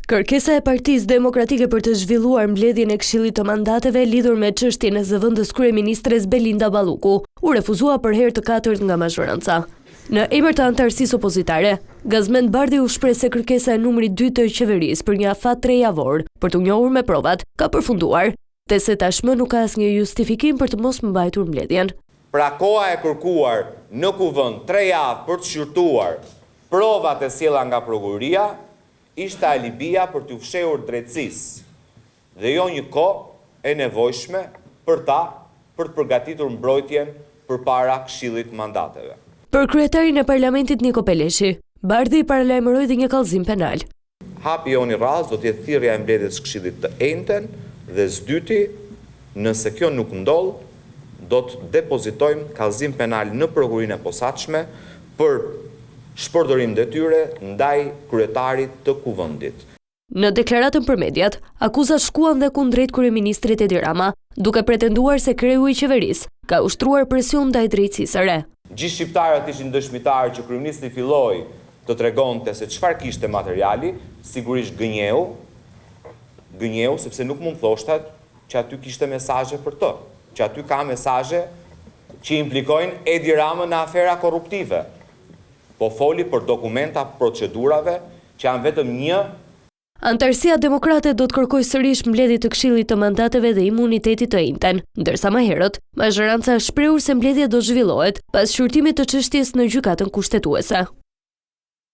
Kërkesa e Partisë Demokratike për të zhvilluar mbledhjen e Këshillit të Mandateve lidhur me çështjen e zëvendës kryeministres Belinda Balluku u refuzua për herë të katërt nga mazhoranca. Në emër të anëtarësisë opozitare, Gazmend Bardhi u shpreh se kërkesa e numrit 2 të qeverisë për një afat 3 javor, për të njohur me provat, ka përfunduar, dhe se tashmë nuk ka asnjë justifikim për të mos mbajtur mbledhjen. Pra koha e kërkuar në kuvend 3 javë për të shqyrtuar provat e sjella nga prokuroria ishte alibia për t'u fshehur drejtësisë dhe jo një kohë e nevojshme për të përgatitur mbrojtjen përpara Këshillit të Mandateve. Për kryetarin e Parlamentit Niko Peleshi, Bardhi paralajmëroi dhe një kallëzim penal. Hapi joni rast do të jetë thirrja e mbledhjes së Këshillit të Enjten dhe s'dyti, nëse kjo nuk ndodh, do të depozitojmë kallëzim penal në prokurorinë e posaçme për shpërdorim detyre ndaj kryetarit të kuvendit. Në deklaratën për mediat, akuzat shkuan dhe kundrejt kryeministrit Edi Rama, duke pretenduar se kreu i qeverisë ka ushtruar presion ndaj drejtësisë së re. Gjithë shqiptarët ishin dëshmitarë që kryeministri filloi të tregonte se çfarë kishte materiali, sigurisht gënjeu sepse nuk mund thoshte që aty kishte mesazhe për të, që aty ka mesazhe që implikojnë Edi Ramën në afera korruptive. Po foli për dokumenta procedurave që janë vetëm një. Anëtarësia demokrate do të kërkojë sërish mbledhje të Këshillit të Mandateve dhe imunitetit të Enjten, ndërsa më herët, mazhoranca shprehur se mbledhja do zhvillohet pas shqyrtimit të çështjes në gjykatën kushtetuese.